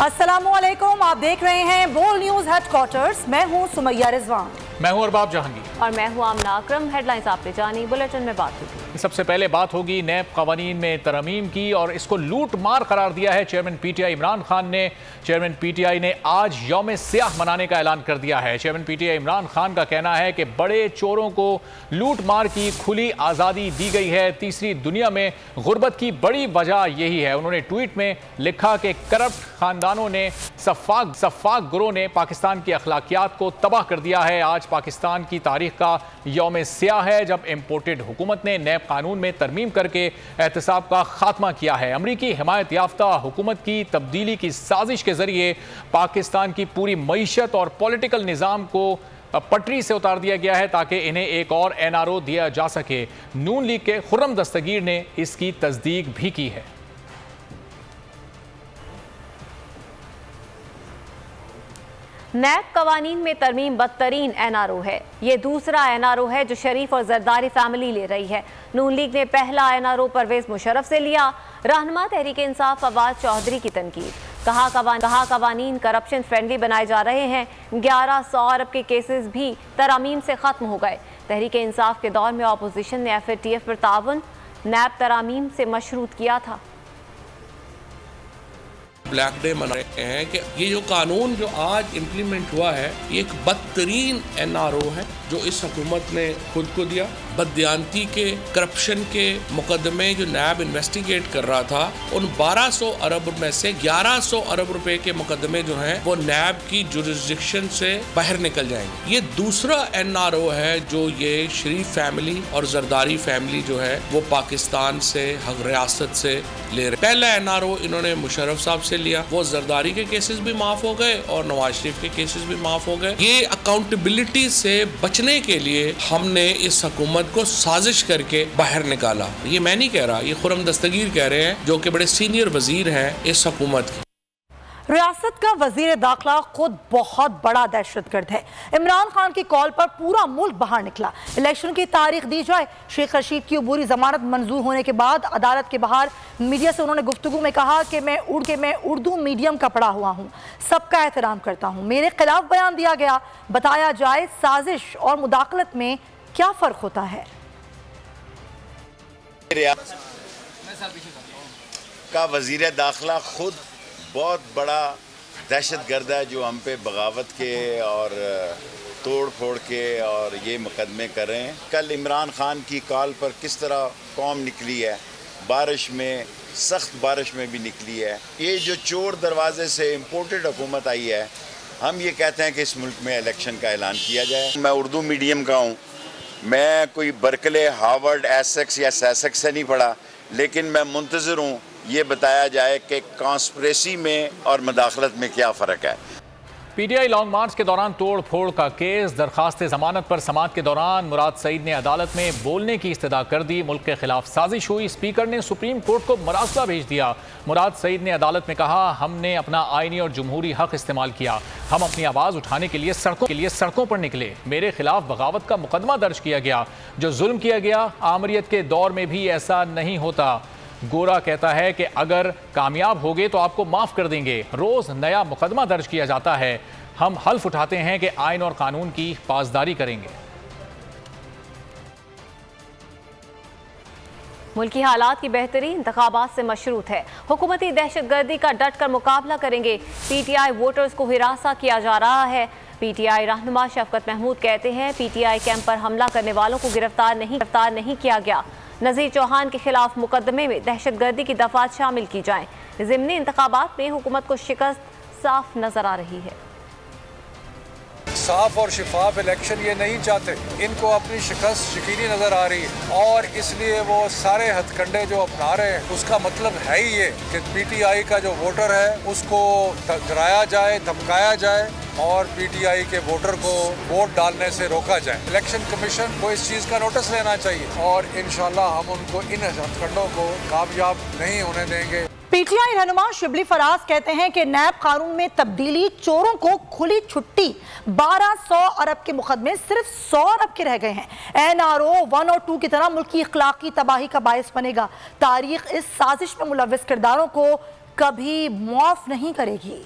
अस्सलामुअलैकुम, आप देख रहे हैं बोल न्यूज हेडक्वार्टर्स। मैं हूं सुमैया रिजवान। मैं हूं अरबाब जहांगीर और मैं हूं आमना अकरम। हेडलाइंस आपने जानी, बुलेटिन में बात होगी। सबसे पहले बात होगी नैब कवानीन में तरमीम की और इसको लूट मार करार दिया है चेयरमैन पीटीआई इमरान खान ने। चेयरमैन पीटीआई ने आज यौम सियाह मनाने का ऐलान कर दिया है। चेयरमैन पीटीआई इमरान खान का कहना है कि बड़े चोरों को लूट मार की खुली आज़ादी दी गई है। तीसरी दुनिया में गुर्बत की बड़ी वजह यही है। उन्होंने ट्वीट में लिखा कि करप्ट खानदानों ने सफाक गुरों ने पाकिस्तान की अखलाकियात को तबाह कर दिया है। आज पाकिस्तान की तारीख का यौम सियाह है जब इम्पोर्टेड हुकूमत ने नैब कानून में तरमीम करके एहतसाब का खात्मा किया है। अमरीकी हिमायत याफ्ता हुकूमत की तब्दीली की साजिश के जरिए पाकिस्तान की पूरी मईशत और पॉलिटिकल निज़ाम को पटरी से उतार दिया गया है ताकि इन्हें एक और एनआरओ दिया जा सके। नून लीग के खुर्रम दस्तगीर ने इसकी तस्दीक भी की है। नैब कवानीन में तरमीम बदतरीन एनआरओ है। ये दूसरा एनआरओ है जो शरीफ और जरदारी फैमिली ले रही है। नून लीग ने पहला एनआरओ परवेज मुशर्रफ से लिया। रहनुमा तहरीक इंसाफ फवाद चौधरी की तनकीद। कहा कवानीन करप्शन फ्रेंडली बनाए जा रहे हैं। 1100 अरब के केसेस भी तरामीम से खत्म हो गए। तहरीक इंसाफ के दौर में अपोजिशन ने FATF पर ताउन नैब तरामीम से मशरूत किया था। ब्लैक डे मना रहे हैं कि ये जो कानून जो आज इम्प्लीमेंट हुआ है ये एक बदतरीन एनआरओ है जो इस हुकूमत ने खुद को दिया। बददियानती के करप्शन के मुकदमे जो नैब इन्वेस्टिगेट कर रहा था उन 1200 अरब में से 1100 अरब रुपए के मुकदमे जो हैं वो नैब की जुरिस्डिक्शन से बाहर निकल जाएंगे। ये दूसरा एनआरओ है जो ये शरीफ फैमिली और जरदारी फैमिली जो है वो पाकिस्तान से हक रियासत से ले रहे। पहला एनआरओ इन्होंने मुशर्रफ साहब से लिया, वो जरदारी के केसेस भी माफ हो गए और नवाज शरीफ के केसेस भी माफ हो गए। ये अकाउंटेबिलिटी से बचने के लिए हमने इस हुकूमत को साजिश करके बाहर निकाला। ये मैं नहीं कह रहा, ये खुर्रम दस्तगीर कह रहे हैं जो कि बड़े सीनियर वजीर हैं इस हुकूमत की। रियासत का वजीर दाखिला खुद बहुत बड़ा दहशतगर्द है। इमरान खान की कॉल पर पूरा मुल्क बाहर निकला। इलेक्शन की तारीख दी जाए। शेख रशीद की अबूरी जमानत मंजूर होने के बाद अदालत के बाहर मीडिया से उन्होंने गुफ्तगू में कहा कि मैं उर्दू मीडियम का पढ़ा हुआ हूँ, सबका एहतराम करता हूँ। मेरे खिलाफ बयान दिया गया। बताया जाए साजिश और मुदाखलत में क्या फ़र्क होता है। का वजीर दाखिला खुद बहुत बड़ा दहशतगर्द है जो हम पे बगावत के और तोड़ फोड़ के और ये मुकदमे कर रहे हैं। कल इमरान खान की कॉल पर किस तरह कौम निकली है, बारिश में, सख्त बारिश में भी निकली है। ये जो चोर दरवाजे से इम्पोर्टेड हुकूमत आई है, हम ये कहते हैं कि इस मुल्क में इलेक्शन का ऐलान किया जाए। मैं उर्दू मीडियम का हूँ, मैं कोई बर्कले, हार्वर्ड, एसेक्स या सैसेक्स से नहीं पढ़ा, लेकिन मैं मुंतज़िर हूँ ये बताया जाए कि कॉन्स्पिरेसी में और मुदाखलत में क्या फ़र्क है। पीटीआई लॉन्ग मार्च के दौरान तोड़ फोड़ का केस। दरखास्त जमानत पर समाअत के दौरान मुराद सईद ने अदालत में बोलने की इस्तदा कर दी। मुल्क के खिलाफ साजिश हुई। स्पीकर ने सुप्रीम कोर्ट को मरासला भेज दिया। मुराद सईद ने अदालत में कहा, हमने अपना आईनी और जमहूरी हक इस्तेमाल किया। हम अपनी आवाज़ उठाने के लिए सड़कों पर निकले। मेरे खिलाफ बगावत का मुकदमा दर्ज किया गया। जो जुल्म किया गया आमरीत के दौर में भी ऐसा नहीं होता। गोरा कहता है कि अगर कामयाब हो गए तो आपको माफ कर देंगे। रोज नया मुकदमा दर्ज किया जाता है। हम हल्फ उठाते हैं कि आइन और कानून की पासदारी करेंगे। मुल्की हालात की बेहतरी इंतखाबात से मशरूत है। हुकूमती दहशतगर्दी का डट कर मुकाबला करेंगे। PTI वोटर्स को हिरासा किया जा रहा है। PTI रहनुमा शफकत महमूद कहते हैं PTI कैंप पर हमला करने वालों को गिरफ्तार नहीं किया गया। नज़ीर चौहान के खिलाफ मुकदमे में दहशतगर्दी की दफात शामिल की जाएं। ज़िमनी इंतखाबात में हुकूमत को शिकस्त साफ नजर आ रही है। साफ और शिफाफ इलेक्शन ये नहीं चाहते, इनको अपनी शिकस्त यकीनी नजर आ रही है और इसलिए वो सारे हथकंडे जो अपना रहे हैं उसका मतलब है ही ये कि PTI का जो वोटर है उसको डराया जाए, धमकाया जाए और PTI के वोटर को वोट डालने से रोका जाए। इलेक्शन कमीशन को इस चीज़ का नोटिस लेना चाहिए और इंशाल्लाह हम उनको इन हथकंडों को कामयाब नहीं होने देंगे। PTI रहनुमा शिबली फराज कहते हैं कि नैब कानून में तब्दीली चोरों को खुली छुट्टी। 1200 अरब के मुकदमे सिर्फ 100 अरब के रह गए हैं। NRO 1 और 2 की तरह मुल्क की अखलाकी तबाही का बायस बनेगा। तारीख इस साजिश में मुलव्विस किरदारों को कभी माफ नहीं करेगी।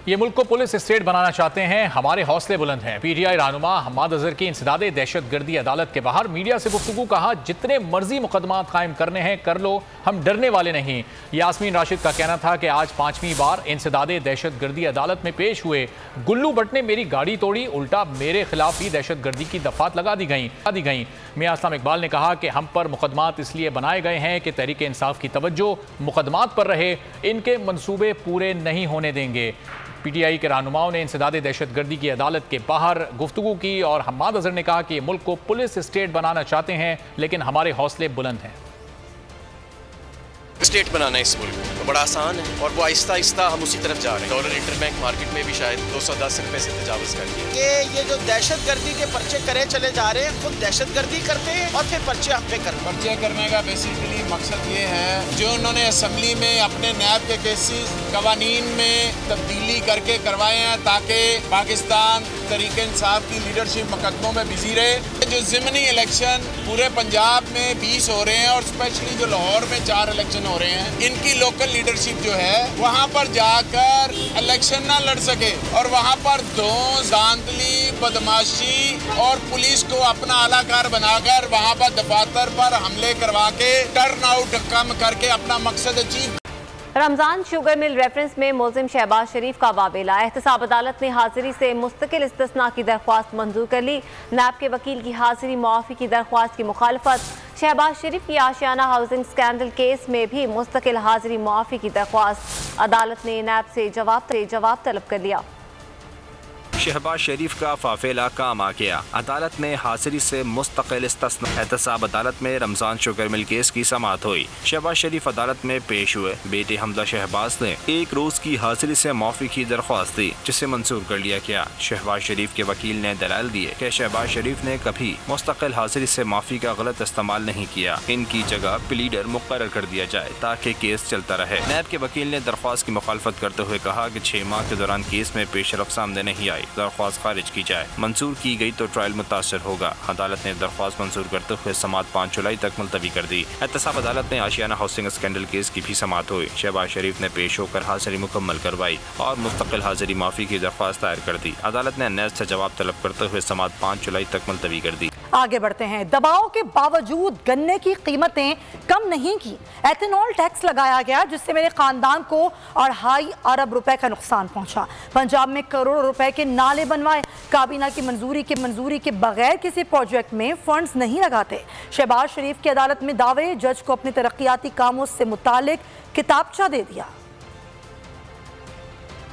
ये मुल्क को पुलिस स्टेट बनाना चाहते हैं, हमारे हौसले बुलंद हैं। पीटीआई रहनुमा हम्माद अजहर की इंसदादे दहशतगर्दी अदालत के बाहर मीडिया से गुफ्तगू, कहा जितने मर्जी मुकदमात कायम करने हैं कर लो, हम डरने वाले नहीं। यास्मीन राशिद का कहना था कि आज 5वीं बार इंसदादे दहशतगर्दी अदालत में पेश हुए। गुल्लू भट्ट ने मेरी गाड़ी तोड़ी, उल्टा मेरे खिलाफ ही दहशतगर्दी की दफात लगा दी गई। मियां इस्लाम इकबाल ने कहा कि हम पर मुकदमात इसलिए बनाए गए हैं कि तहरीक इंसाफ की तवज्जो मुकदमात पर रहे, इनके मंसूबे पूरे नहीं होने देंगे। पीटीआई के रहनुमाओं ने इंसदादे दहशतगर्दी की अदालत के बाहर गुफ्तगू की और हम्माद अजहर ने कहा कि मुल्क को पुलिस स्टेट बनाना चाहते हैं, लेकिन हमारे हौसले बुलंद हैं। स्टेट बनाना इस मुल्क में तो बड़ा आसान है और वो आहिस्ता आहिस्ता हम उसी तरफ जा रहे हैं। डॉलर इंटरबैंक मार्केट में भी शायद 210 रुपए से तजावज कर दिया। ये जो दहशतगर्दी के पर्चे करे चले जा रहे हैं, खुद दहशतगर्दी करते हैं और फिर पर्चे हम पे करते हैं। पर्चे करने का बेसिकली मकसद ये है जो उन्होंने असम्बली में अपने नैब के केसेस कवानीन में तब्दीली करके करवाए हैं ताकि पाकिस्तान तहरीक इंसाफ की लीडरशिप मुकदमों में बिजी रहे। जो ज़िमनी इलेक्शन पूरे पंजाब में 20 हो रहे हैं और स्पेशली जो लाहौर में 4 इलेक्शन हो रहे हैं, इनकी लोकल लीडरशिप जो है वहाँ पर जाकर इलेक्शन ना लड़ सके और वहाँ पर धौंस, धांधली, बदमाशी और पुलिस को अपना आलाकार बनाकर वहाँ पर दफातर पर हमले करवा के टर्न आउट कम करके अपना मकसद achieve. Ramzan sugar mill reference में मुल्जिम शहबाज शरीफ का वावेला। एहतसाब अदालत ने हाजिरी से मुस्तकिल इस्तिस्ना की दरख्वास्त मंजूर कर ली। नैब के वकील की हाजिरी मुआफ़ी की दरख्वास्त की मुखालफत। शहबाज शरीफ की आशियाना हाउसिंग स्कैंडल केस में भी मुस्तकिल हाजिरी मुआफ़ी की दरख्वास्त। अदालत ने नैब से जवाब तलब कर लिया। शहबाज शरीफ का फाफेला काम आ गया। अदालत ने हाजिरी से मुस्तकिल इस्तिस्ना। एहतसाब अदालत में रमजान शुगर मिल केस की समाअत हुई। शहबाज शरीफ अदालत में पेश हुए। बेटे हमजा शहबाज ने 1 रोज की हाजिरी से माफी की दरख्वास्त दी, जिसे मंजूर कर लिया गया। शहबाज शरीफ के वकील ने दलाल दिए कि शहबाज शरीफ ने कभी मुस्तकिल हाजिरी से माफी का गलत इस्तेमाल नहीं किया। इनकी जगह प्लीडर मुकर्रर कर दिया जाए ताकि केस चलता रहे। नैब के वकील ने दरख्वास्त की मुखालफत करते हुए कहा कि 6 माह के दौरान केस में पेशरफ सामने नहीं आई, दरख्वास्त खारिज की जाए। मंजूर की गई तो ट्रायल मुतासर होगा। अदालत ने दरख्वास्त मंजूर करते हुए समाअत 5 जुलाई तक मुलतवी कर दी। एहतसाब अदालत में आशियाना हाउसिंग स्कैंडल केस की भी समाअत हुई। शहबाज शरीफ ने पेश होकर हाजिरी मुकम्मल करवाई और मुस्तकिल हाजिरी माफी की दरख्वास्त दायर कर दी। अदालत ने नैब से जवाब तलब करते हुए समाअत 5 जुलाई तक मुलतवी कर दी। आगे बढ़ते हैं। दबाव के बावजूद गन्ने की कीमतें कम नहीं की। एथेनॉल टैक्स लगाया गया जिससे मेरे खानदान को 2.5 अरब रुपए का नुकसान पहुंचा। पंजाब में करोड़ों रुपए के नाले बनवाए। काबीना की मंजूरी के बगैर किसी प्रोजेक्ट में फंड्स नहीं लगाते। शहबाज शरीफ की अदालत में दावे, जज को अपने तरक्याती कामों से मुतालिक किताबचा दे दिया।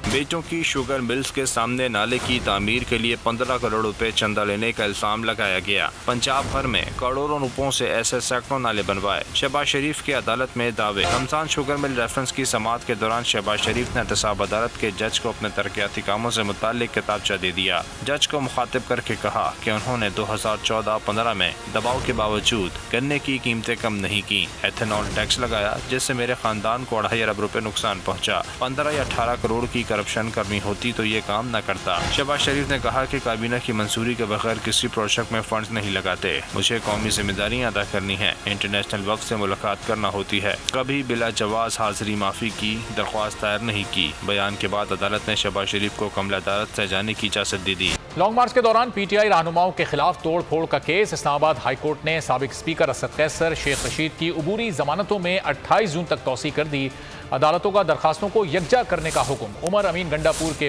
बेटों की शुगर मिल्स के सामने नाले की तामीर के लिए 15 करोड़ रुपए चंदा लेने का इल्जाम लगाया गया। पंजाब भर में करोड़ों रुपयों से ऐसे सैकड़ों नाले बनवाए। शहबाज शरीफ की अदालत में दावे। रमजान शुगर मिल रेफरेंस की समाअत के दौरान शहबाज शरीफ ने एहतसाब अदालत के जज को अपने तरक्याती कामों से मुताल्लिक किताबचा दे दिया। जज को मुखातिब करके कहा कि उन्होंने 2014-15 में दबाव के बावजूद गन्ने की कीमतें कम नहीं की। एथेनॉल टैक्स लगाया जिससे मेरे खानदान को 2.5 अरब रुपए नुकसान पहुँचा। 15 या 18 करोड़ की करप्शन करनी होती तो ये काम न करता। शहबाज शरीफ ने कहा कि काबीना की मंजूरी के बगैर किसी प्रोजेक्ट में फंड्स नहीं लगाते। मुझे कौमी जिम्मेदारियां अदा करनी है। इंटरनेशनल वक्त से मुलाकात करना होती है। कभी बिला जवाज हाजिरी माफी की दरख्वास्त दायर नहीं की। बयान के बाद अदालत ने शहबाज शरीफ को कमला अदालत से जाने की इजाजत दे दी। लॉन्ग मार्च के दौरान पीटीआई रहनुमाओं के खिलाफ तोड़ फोड़ का केस। इस्लामाबाद हाई कोर्ट ने साबिक स्पीकर असद कैसर, शेख रशीद की अबूरी जमानतों में 28 जून तक तौसी कर दी। अदालतों का दरखास्तों को यकजा करने का हुक्म। उमर अमीन गंडापुर के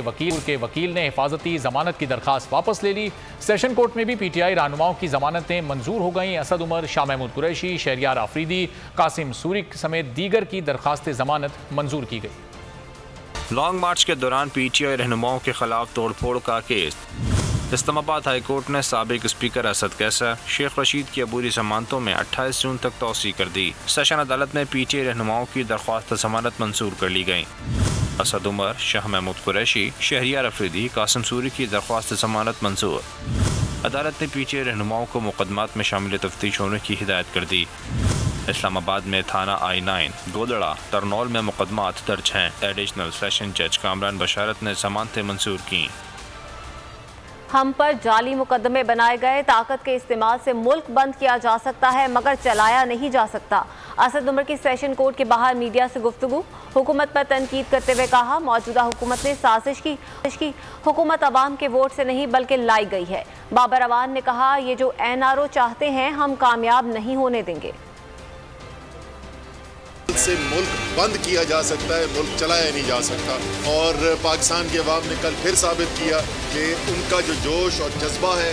वकील ने हिफाजती जमानत की दरखास्त वापस ले ली। सेशन कोर्ट में भी पीटीआई रहनुमाओं की जमानतें मंजूर हो गईं। असद उमर, शाह महमूद कुरैशी, शहरियार आफरीदी, कासिम सूरी समेत दीगर की दरखास्त जमानत मंजूर की गई। लॉन्ग मार्च के दौरान पीटीआई रहनुमाओं के खिलाफ तोड़फोड़ का केस। इस्लामाबाद हाई कोर्ट ने साबिक स्पीकर असद कैसर, शेख रशीद की अबूरी जमानतों में 28 जून तक तौसी कर दी। सेशन अदालत में पीटीआई रहनुमाओं की दरख्वास्त जमानत मंजूर कर ली गई। असद उमर, शाह महमूद कुरैशी, शहरियार आफरीदी, कासिम सूरी की दरख्वास्त जमानत मंजूर। अदालत ने पीटीआई रहनुमाओं को मुकदमात में शामिल तफ्तीश होने की हिदायत कर दी। इस्लामाबाद में थाना I-9, गोदड़ा, तरनौल में मुकदमात दर्ज हैं। एडिशनल सेशन जज कामरान बशारत ने जमानतें मंजूर की। हम पर जाली मुकदमे बनाए गए। ताकत के इस्तेमाल से मुल्क बंद किया जा सकता है मगर चलाया नहीं जा सकता। असद उमर की सेशन कोर्ट के बाहर मीडिया से गुफ्तगू, हुकूमत पर तनकीद करते हुए कहा मौजूदा हुकूमत ने साजिश की। हुकूमत अवाम के वोट से नहीं बल्कि लाई गई है। बाबर अवान ने कहा ये जो NRO चाहते हैं हम कामयाब नहीं होने देंगे। से मुल्क बंद किया जा सकता है, मुल्क चलाया नहीं जा सकता। और पाकिस्तान की अवाम ने कल फिर साबित किया कि उनका जो जोश और जज्बा है,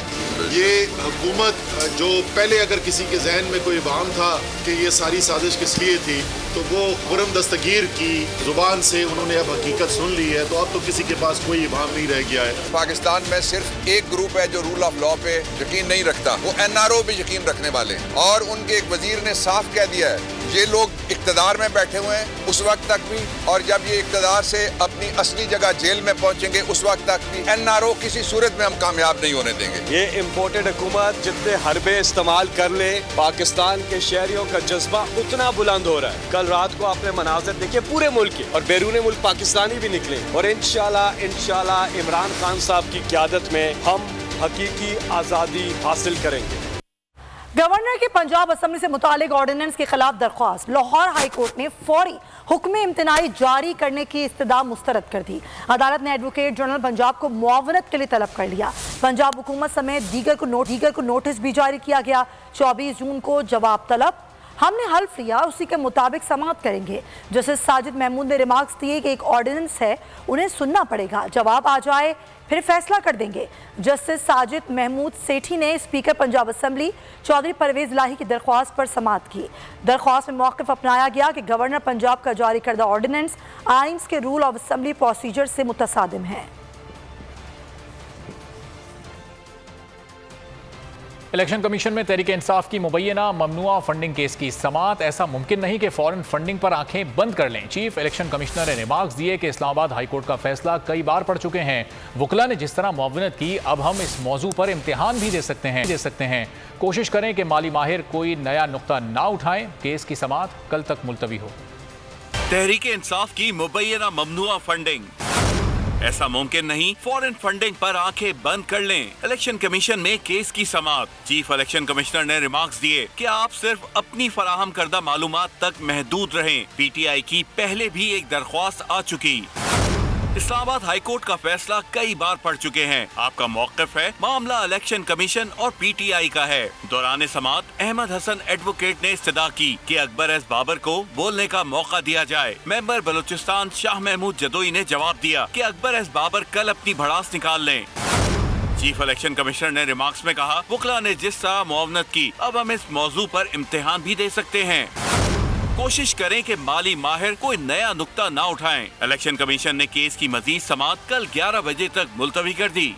ये हुकूमत जो पहले अगर किसी के जहन में कोई इबाम था कि ये सारी साजिश किस लिए थी, तो वो खुर्रम दस्तगीर की जुबान से उन्होंने अब हकीकत सुन ली है। तो अब तो किसी के पास कोई इबाम नहीं रह गया है। पाकिस्तान में सिर्फ एक ग्रुप है जो रूल ऑफ लॉ पे यकीन नहीं रखता, वो NRO पे यकीन रखने वाले हैं। और उनके एक वजीर ने साफ कह दिया है ये लोग इक्तदार में बैठे हुए हैं उस वक्त तक भी, और जब ये इक्तदार से अपनी असली जगह जेल में पहुंचेंगे उस वक्त तक भी NRO किसी सूरत में हम कामयाब नहीं होने देंगे। ये इम्पोर्टेड हुकूमत जितने हरबे इस्तेमाल कर ले, पाकिस्तान के शहरियों का जज्बा उतना बुलंद हो रहा है। कल रात को आपने मनाजर देखे पूरे मुल्क के, और बैरून मुल्क पाकिस्तानी भी निकले। और इंशाल्लाह इमरान खान साहब की क़यादत में हम हकीकी आज़ादी हासिल करेंगे। गवर्नर की पंजाब असम्बली से मुतालिक ऑर्डिनेंस के खिलाफ दरख्वास्त, लाहौर हाई कोर्ट ने फौरी हुक्म इम्तनाई जारी करने की इस्तदा मुस्तरद कर दी। अदालत ने एडवोकेट जनरल पंजाब को मुआवनत के लिए तलब कर लिया। पंजाब हुकूमत समेत दीगर को नोटिस भी जारी किया गया। 24 जून को जवाब तलब, हमने हल्फ लिया उसी के मुताबिक समाअत करेंगे। जस्टिस साजिद महमूद ने रिमार्क्स दिए कि एक ऑर्डिनेंस है, उन्हें सुनना पड़ेगा, जवाब आ जाए फिर फैसला कर देंगे। जस्टिस साजिद महमूद सेठी ने स्पीकर पंजाब असम्बली चौधरी परवेज लाही की दरख्वास्त पर समाअत की। दरख्वास्त में मौक़िफ़ अपनाया गया कि गवर्नर पंजाब का जारी करदा ऑर्डिनेंस आइन्स के रूल ऑफ असम्बली प्रोसीजर से मुतसादिम है। इलेक्शन कमीशन में तहरीक इंसाफ की मुबैना ममनुआ फंडिंग केस की समाअत, ऐसा मुमकिन नहीं कि फॉरेन फंडिंग पर आंखें बंद कर लें। चीफ इलेक्शन कमिश्नर ने रिमार्क्स दिए कि इस्लामाबाद हाई कोर्ट का फैसला कई बार पढ़ चुके हैं। वकला ने जिस तरह मुआवनत की, अब हम इस मौजू पर इम्तिहान भी दे सकते हैं। कोशिश करें कि माली माहिर कोई नया नुक्ता ना उठाएं। केस की समाअत कल तक मुलतवी हो। तहरीक इंसाफ की मुबैना ममनुआ फंडिंग, ऐसा मुमकिन नहीं फॉरेन फंडिंग पर आंखें बंद कर लें। इलेक्शन कमीशन में केस की समाअत, चीफ इलेक्शन कमिश्नर ने रिमार्क्स दिए कि आप सिर्फ अपनी फराहम करदा मालूमात तक महदूद रहें। PTI की पहले भी एक दरख्वास्त आ चुकी। इस्लामाबाद हाई कोर्ट का फैसला कई बार पढ़ चुके हैं। आपका मौक़िफ़ है, मामला इलेक्शन कमीशन और PTI का है। दौरान समाअत अहमद हसन एडवोकेट ने इस्तदा की कि अकबर एस बाबर को बोलने का मौका दिया जाए। मेंबर बलूचिस्तान शाह महमूद जदोई ने जवाब दिया कि अकबर एस बाबर कल अपनी भड़ास निकाल लें। चीफ इलेक्शन कमिश्नर ने रिमार्क्स में कहा, वकला ने जिस तरह मुआवनत की, अब हम इस मौजू पर इम्तिहान भी दे सकते हैं। कोशिश करें कि माली माहिर कोई नया नुक्ता ना उठाएं। इलेक्शन कमीशन ने केस की मजीद समाअत कल 11 बजे तक मुलतवी कर दी।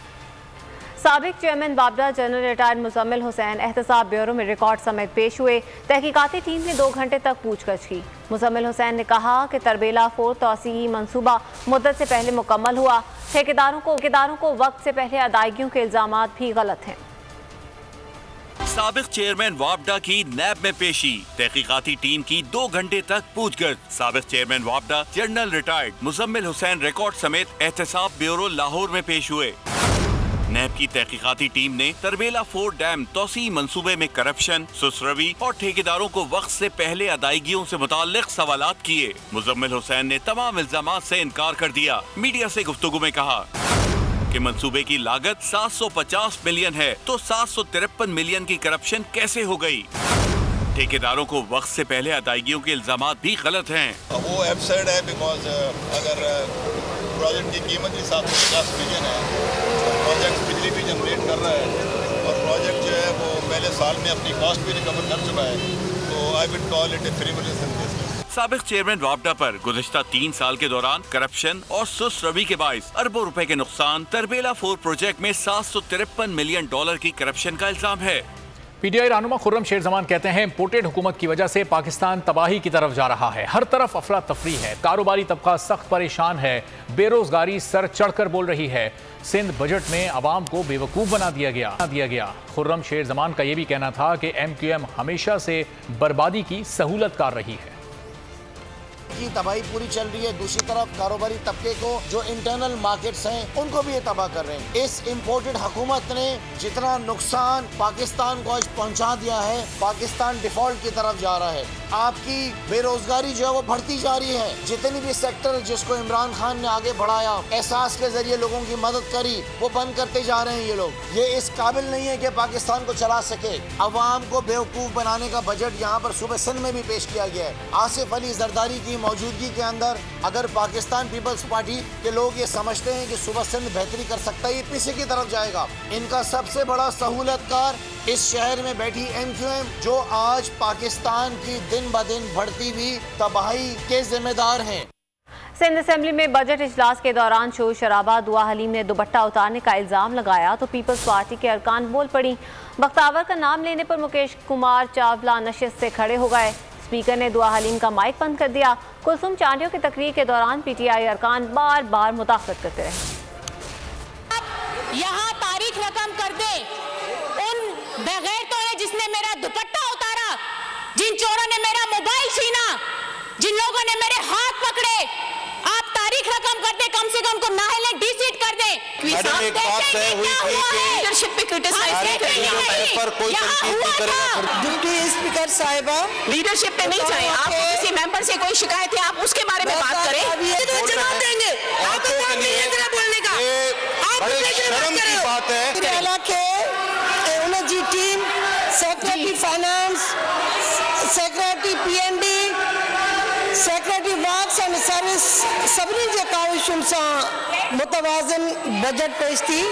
साबिक चेयरमैन वापडा जनरल रिटायर्ड मुजम्मिल हुसैन एहतसाब ब्यूरो में रिकॉर्ड समेत पेश हुए। तहकीकाती टीम ने 2 घंटे तक पूछताछ की। मुजम्मिल हुसैन ने कहा कि तरबेला 4 तोसीई मंसूबा मुद्दत से पहले मुकम्मल हुआ। ठेकेदारों को वक्त से पहले अदायगियों के इल्जामात भी गलत हैं। साबिक चेयरमैन वापडा की नैब में पेशी, तहकीकाती टीम की 2 घंटे तक पूछगछ। साबिक चेयरमैन वापडा general retired Muzammil Hussain record समेत एहतसाब ब्यूरो लाहौर में पेश हुए। नैब की तहकीकाती टीम ने तरबेला 4 डैम तोसी मंसूबे में करप्शन, सुसरवी और ठेकेदारों को वक्त से पहले अदायगियों से मुताल्लिक सवालात किए। मुजम्मिल हुसैन ने तमाम इल्जामात से इनकार कर दिया। मीडिया से गुफ्तगू में कहा कि मंसूबे की लागत 750 मिलियन है, तो 753 मिलियन की करप्शन कैसे हो गई? ठेकेदारों को वक्त से पहले अदायगियों के इल्जामात भी गलत हैं। वो एब्सर्ड है, बिकॉज अगर प्रोजेक्ट की कीमत ही 750 मिलियन है, प्रोजेक्ट बिजली भी जनरेट कर रहा है और प्रोजेक्ट जो है वो पहले साल में अपनी कॉस्ट भी रिकवर कर चुका है, तो I will call it A frivolous case. साबिक चेयरमैन वापडा पर गुज़िश्ता 3 साल के दौरान करप्शन और सुस्त रवि के बाइस अरबों रुपए के नुकसान, तरबेला 4 प्रोजेक्ट में 753 मिलियन डॉलर की करप्शन का इल्जाम है। PTI रहनुमा खुर्रम शेर जमान कहते हैं, इम्पोर्टेड हुकूमत की वजह से पाकिस्तान तबाही की तरफ जा रहा है। हर तरफ अफरा तफरी है, कारोबारी तबका सख्त परेशान है, बेरोजगारी सर चढ़कर बोल रही है। सिंध बजट में आवाम को बेवकूफ़ बना दिया गया। खुर्रम शेर जमान का यह भी कहना था कि MQM हमेशा से बर्बादी की सहूलत कर रही है। की तबाही पूरी चल रही है, दूसरी तरफ कारोबारी तबके को जो इंटरनल मार्केट्स हैं उनको भी ये तबाह कर रहे हैं। इस इम्पोर्टेड हुकूमत ने जितना नुकसान पाकिस्तान को आज पहुंचा दिया है, पाकिस्तान डिफॉल्ट की तरफ जा रहा है। आपकी बेरोजगारी जो है वो बढ़ती जा रही है। जितनी भी सेक्टर जिसको इमरान खान ने आगे बढ़ाया, एहसास के जरिए लोगों की मदद करी, वो बंद करते जा रहे हैं ये लोग। ये इस काबिल नहीं है कि पाकिस्तान को चला सके। अवाम को बेवकूफ़ बनाने का बजट यहाँ पर सूबे सिंध में भी पेश किया गया है। आसिफ अली जरदारी की मौजूदगी के अंदर अगर पाकिस्तान पीपल्स पार्टी के लोग ये समझते हैं कि सूबा सिंध बेहतरी कर सकता है, ये पीछे की तरफ जाएगा। इनका सबसे बड़ा सहूलतकार इस शहर में बैठी MQM, जो आज पाकिस्तान की दिन ब दिन बढ़ती हुई तबाही के जिम्मेदार हैं। सिंध असेंबली में बजट इजलास के दौरान शोर शराबा। दुआ हलीम ने दुपट्टा उतारने का इल्जाम लगाया तो पीपल्स पार्टी के अरकान बोल पड़ी। बख्तावर का नाम लेने पर मुकेश कुमार चावला नशिस्त से खड़े हो गए। स्पीकर ने दुआ हलीम का माइक बंद कर दिया। कुलसुम चांडियों की तकरीर के दौरान PTI अरकान बार बार मुदाखलत करते रहे। यहाँ तारीख रकम कर दे उन बेगैरतों ने जिसने मेरा दुपट्टा उतारा, जिन चोरों ने मेरा मोबाइल छीना, जिन लोगों ने मेरे हाथ पकड़े। आप तारीख रकम कर दे, कम से कम को नाहले डिसीट कर दे। मैडम एक बात तय हुई थी कि लीडरशिप पे क्रिटिसाइज पर कोई तनकीद नहीं करेगा। डिप्टी स्पीकर साहिबा लीडरशिप पे नहीं जाए। आप किसी मेंबर से कोई शिकायत है, आप उसके बारे में बात करें तो जवाब देंगे। आपको काम नहीं है इतना बोलने का। बड़े शर्म की बात है। केरला के energy team, secretary finance, secretary PND, secretary works and service सभी जे काविशुनि सां मुतवाज़िन बजट पेश थी।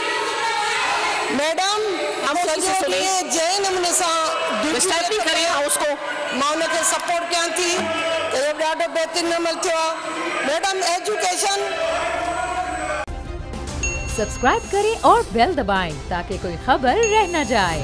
मैडम जंहिं नमूने सां करे उसको मां उनखे सपोर्ट कयां थी त इहो ॾाढो बहितरीनु अमल थियो आहे। Madam education. सब्सक्राइब करें और बेल दबाएं ताकि कोई खबर रह न जाए।